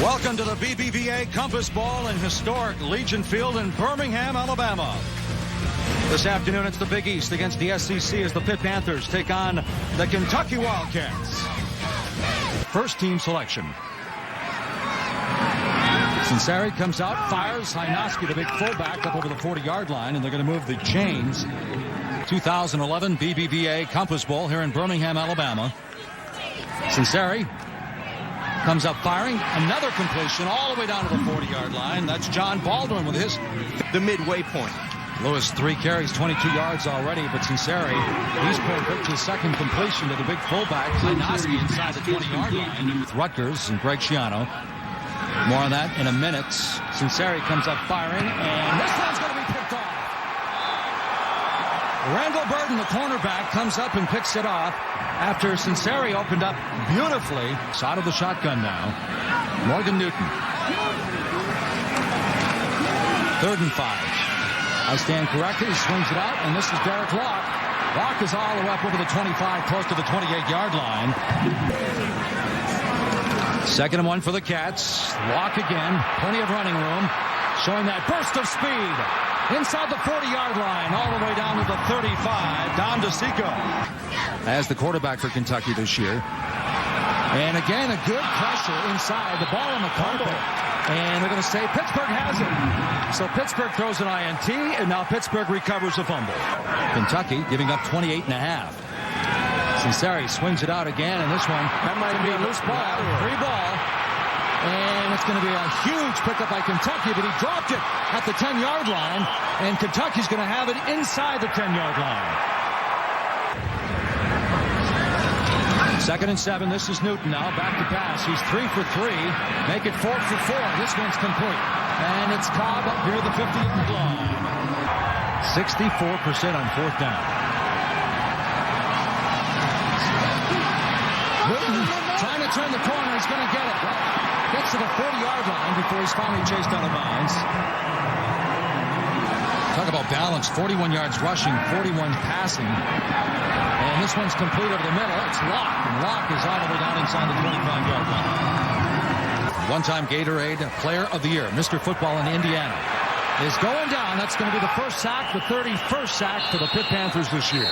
Welcome to the BBVA Compass Ball in historic Legion Field in Birmingham, Alabama. This afternoon, it's the Big East against the SEC as the Pitt Panthers take on the Kentucky Wildcats. First team selection. Sinceri comes out, fires. Hynoski, the big fullback, up over the 40-yard line, and they're going to move the chains. 2011 BBVA Compass Bowl here in Birmingham, Alabama. Sinceri comes up firing. Another completion all the way down to the 40-yard line. That's John Baldwin with the midway point. Lewis, 3 carries, 22 yards already, but Sinceri, he's perfect. His second completion to the big fullback. Hynoski inside the 20-yard line with Rutgers and Greg Schiano. More on that in a minute. Sinceri comes up firing, and this one's going to be picked off. Randall Burton, the cornerback, comes up and picks it off after Sinceri opened up beautifully. It's out of the shotgun now. Morgan Newton. 3rd and 5. I stand corrected. He swings it out, and this is Derek Locke. Locke is all the way up over the 25, close to the 28-yard line. 2nd and 1 for the Cats. Locke again. Plenty of running room. Showing that burst of speed. Inside the 40-yard line, all the way down to the 35, down to Seco. As the quarterback for Kentucky this year. And again, a good pressure inside. The ball on the carpet. And they're going to say Pittsburgh has it. So Pittsburgh throws an INT, and now Pittsburgh recovers a fumble. Kentucky giving up 28.5. Sinceri swings it out again, and this one, that might be a loose ball. Free ball. And it's going to be a huge pickup by Kentucky, but he dropped it at the 10-yard line, and Kentucky's going to have it inside the 10-yard line. 2nd and 7. This is Newton now, back to pass. He's 3 for 3. Make it 4 for 4. This one's complete. And it's Cobb up near the 50-yard line. 64% on 4th down. Newton trying to turn the corner. He's going to get it. Gets to the 40-yard line before he's finally chased out of bounds. Talk about balance. 41 yards rushing, 41 passing. And this one's complete over the middle. It's Locke, and Locke is all the way down inside the 25-yard line. One-time Gatorade Player of the Year, Mr. Football in Indiana, is going down. That's going to be the first sack, the 31st sack for the Pitt Panthers this year.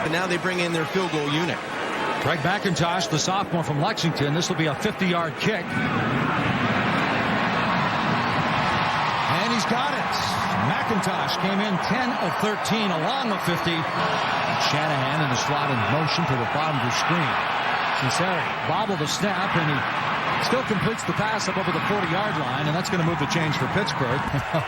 And now they bring in their field goal unit. Greg McIntosh, the sophomore from Lexington. This will be a 50-yard kick. And he's got it. McIntosh came in 10 of 13 along the 50. Shanahan in the slot in motion to the bottom of the screen. Sinceri bobbled the snap, and he still completes the pass up over the 40-yard line, and that's going to move the chains for Pittsburgh.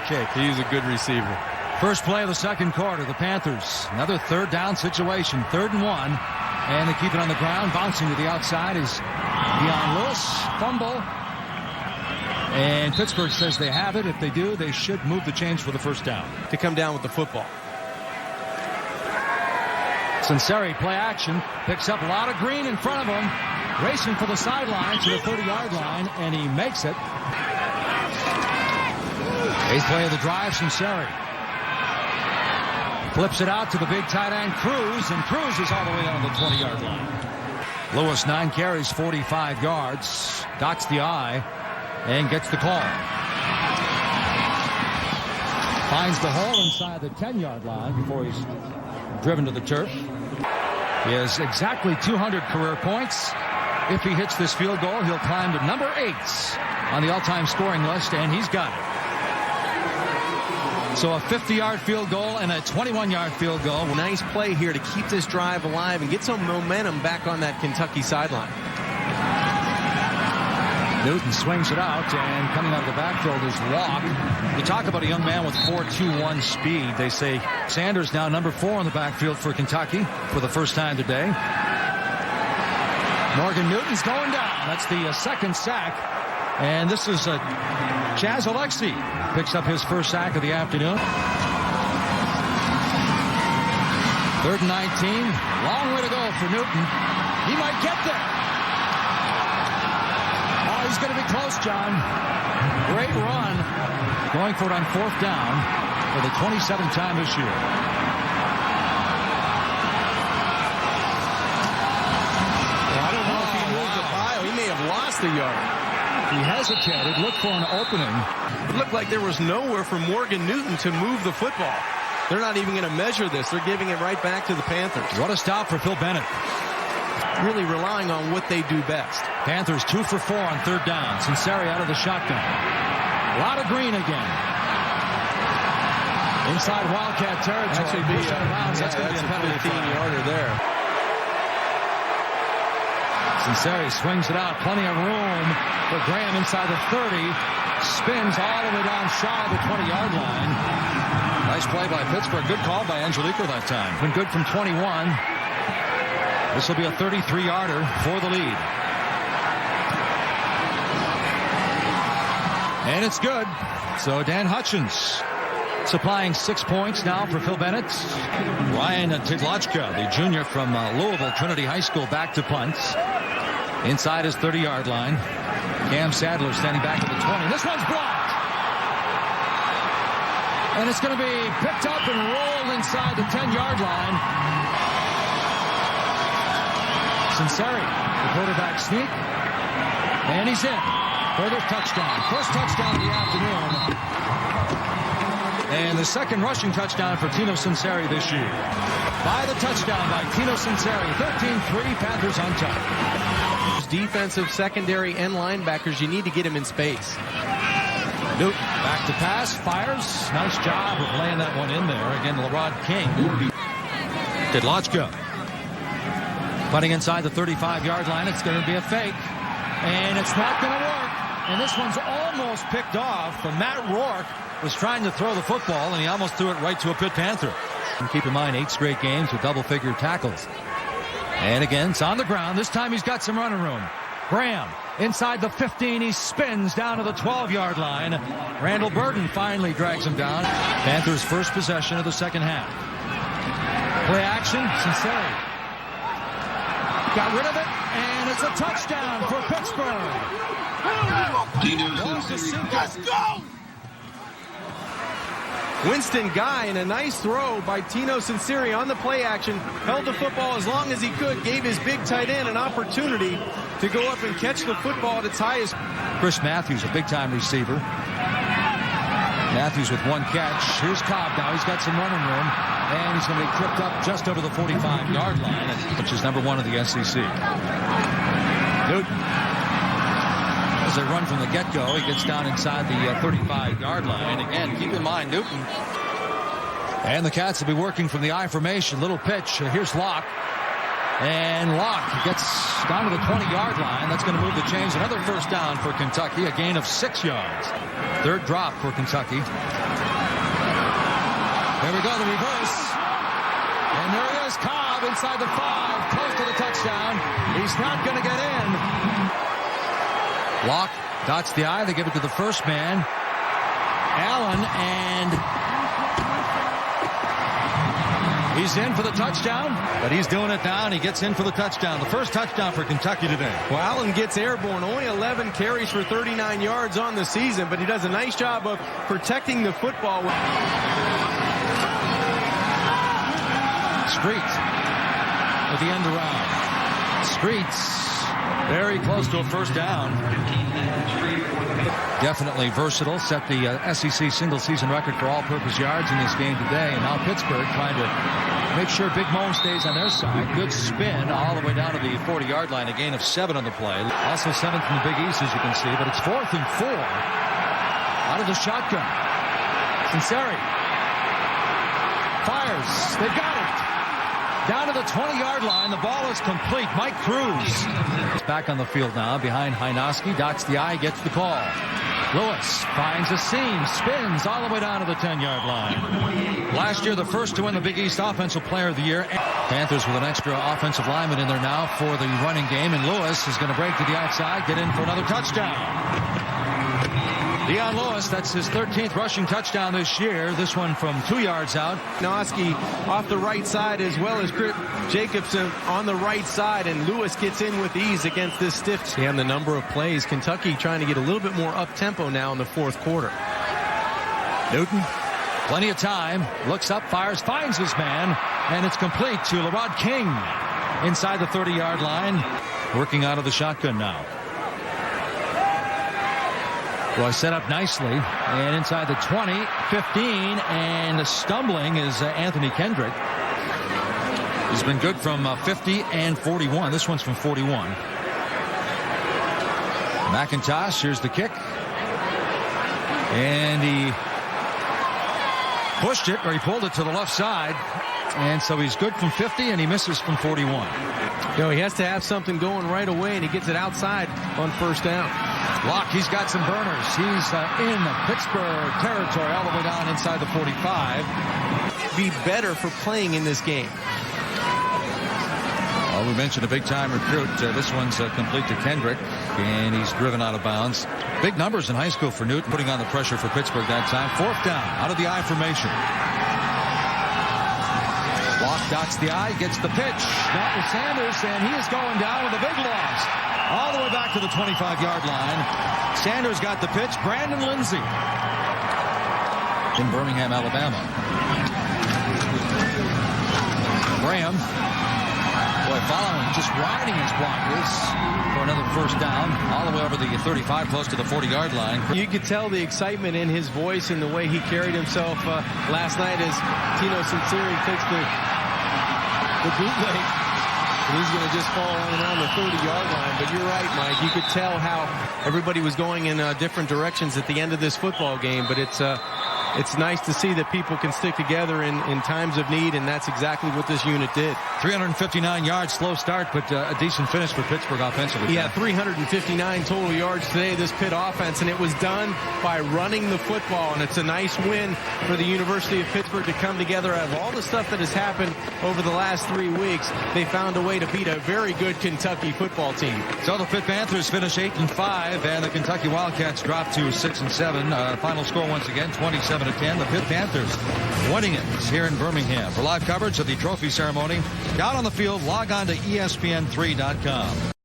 Okay, he's a good receiver. First play of the second quarter, the Panthers. Another 3rd down situation, 3rd and 1. And they keep it on the ground. Bouncing to the outside is Deion Lewis. Fumble. And Pittsburgh says they have it. If they do, they should move the chains for the first down. To come down with the football. Sinceri, play action. Picks up a lot of green in front of him. Racing for the sideline to the 30-yard line. And he makes it. 8th play of the drive, Sinceri. Flips it out to the big tight end, Cruz, and Cruz is all the way down to the 20-yard line. Lewis, 9 carries, 45 yards. Dots the eye and gets the call. Finds the hole inside the 10-yard line before he's driven to the turf. He has exactly 200 career points. If he hits this field goal, he'll climb to number 8 on the all-time scoring list, and he's got it. So a 50-yard field goal and a 21-yard field goal. Nice play here to keep this drive alive and get some momentum back on that Kentucky sideline. Newton swings it out, and coming out of the backfield is Locke. You talk about a young man with 4.21 speed. They say Sanders now number 4 in the backfield for Kentucky for the first time today. Morgan Newton's going down. That's the 2nd sack. And this is Chaz Alexi picks up his first sack of the afternoon. 3rd and 19. Long way to go for Newton. He might get there. Oh, he's going to be close, John. Great run. Going for it on 4th down for the 27th time this year. Well, I don't know if he moved the pile. He may have lost a yard. He hesitated, looked for an opening. It looked like there was nowhere for Morgan Newton to move the football. They're not even going to measure this. They're giving it right back to the Panthers. What a stop for Phil Bennett. Really relying on what they do best. Panthers 2 for 4 on third down. Sinceri out of the shotgun. A lot of green again. Inside Wildcat territory. That should be that's going to be a penalty 15-yarder there. Sinceri swings it out. Plenty of room for Graham inside the 30. Spins all the way down shy of the 20-yard line. Nice play by Pittsburgh. Good call by Angelico that time. Been good from 21. This will be a 33-yarder for the lead. And it's good. So Dan Hutchins supplying 6 points now for Phil Bennett. Ryan Tidlochka, the junior from Louisville Trinity High School, back to punt. Inside his 30-yard line. Cam Sadler standing back at the 20. This one's blocked. And it's going to be picked up and rolled inside the 10-yard line. Sinceri, the quarterback sneak. And he's in. Further touchdown. First touchdown of the afternoon. And the second rushing touchdown for Tino Sinceri this year. By the touchdown by Tino Sinceri. 13-3, Panthers on top. Defensive, secondary, and linebackers, you need to get him in space. Newton back to pass, fires. Nice job of laying that one in there. Again, LeRod King. Tidlochka. Putting inside the 35-yard line. It's going to be a fake. And it's not going to work. And this one's almost picked off. But Matt Rourke was trying to throw the football, and he almost threw it right to a Pitt Panther. And keep in mind, 8 straight games with double-figure tackles. And again, it's on the ground. This time he's got some running room. Graham inside the 15. He spins down to the 12-yard line. Randall Burton finally drags him down. Panthers' first possession of the second half. Play action. Sinceri got rid of it, and it's a touchdown for Pittsburgh. Let's go! Winston Guy, and a nice throw by Tino Sinceri on the play action. Held the football as long as he could. Gave his big tight end an opportunity to go up and catch the football at its highest. Chris Matthews, a big-time receiver. Matthews with 1 catch. Here's Cobb now. He's got some running room. And he's going to be tripped up just over the 45-yard line, which is number 1 in the SEC. Newton. As they run from the get-go, he gets down inside the 35-yard line. Again, keep in mind, Newton. And the Cats will be working from the I formation. Little pitch. Here's Locke. And Locke gets down to the 20-yard line. That's going to move the chains. Another first down for Kentucky. A gain of 6 yards. Third drop for Kentucky. There we go, the reverse. And there he is, Cobb inside the 5. Close to the touchdown. He's not going to get in. Locke dots the I. They give it to the first man, Allen, and he's in for the touchdown. But he's doing it now, and he gets in for the touchdown. The first touchdown for Kentucky today. Well, Allen gets airborne. Only 11 carries for 39 yards on the season, but he does a nice job of protecting the football. Street with the end around. Streets very close to a first down. Definitely versatile. Set the SEC single-season record for all-purpose yards in this game today. And now Pittsburgh trying to make sure Big Mo stays on their side. Good spin all the way down to the 40-yard line. A gain of 7 on the play. Also 7th in the Big East, as you can see. But it's 4th and 4 out of the shotgun. Sinceri fires. They got it. Down to the 20-yard line. The ball is complete. Mike Cruz is back on the field now behind Hynoski. Dots the I, gets the call. Lewis finds a seam, spins all the way down to the 10-yard line. Last year, the first to win the Big East Offensive Player of the Year. Panthers with an extra offensive lineman in there now for the running game. And Lewis is going to break to the outside, get in for another touchdown. Dion Lewis, that's his 13th rushing touchdown this year. This one from 2 yards out. Noski off the right side, as well as Chris Jacobson on the right side, and Lewis gets in with ease against this stiff. And the number of plays, Kentucky trying to get a little bit more up-tempo now in the 4th quarter. Newton, plenty of time, looks up, fires, finds his man, and it's complete to LeRod King inside the 30-yard line, working out of the shotgun now. Well, set up nicely and inside the 20, 15, and stumbling is Anthony Kendrick. He's been good from 50 and 41. This one's from 41. McIntosh, here's the kick. And he pushed it, or he pulled it to the left side. And so he's good from 50 and he misses from 41. You know, he has to have something going right away, and he gets it outside on first down. Locke, he's got some burners. He's in Pittsburgh territory all the way down inside the 45. Be better for playing in this game. Well, we mentioned a big-time recruit. This one's complete to Kendrick, and he's driven out of bounds. Big numbers in high school for Newton, putting on the pressure for Pittsburgh that time. Fourth down, out of the I formation. Locke dots the I, gets the pitch. Not with Sanders, and he is going down with a big loss. All the way back to the 25-yard line. Sanders got the pitch. Brandon Lindsay in Birmingham, Alabama. Graham, boy, following, just riding his blockers for another first down, all the way over the 35, close to the 40-yard line. You could tell the excitement in his voice and the way he carried himself last night as Tino Sinceri takes the bootleg. And he's going to just fall around the 30-yard line. But you're right, Mike. You could tell how everybody was going in different directions at the end of this football game. But it's nice to see that people can stick together in times of need, and that's exactly what this unit did. 359 yards, slow start, but a decent finish for Pittsburgh offensively. Yeah, 359 total yards today, this Pitt offense, and it was done by running the football, and it's a nice win for the University of Pittsburgh to come together. Out of all the stuff that has happened over the last 3 weeks, they found a way to beat a very good Kentucky football team. So the Pitt Panthers finish 8-5, and the Kentucky Wildcats drop to 6-7. Final score once again, 27-10. The Pitt Panthers winning it here in Birmingham. For live coverage of the trophy ceremony down on the field, log on to ESPN3.com.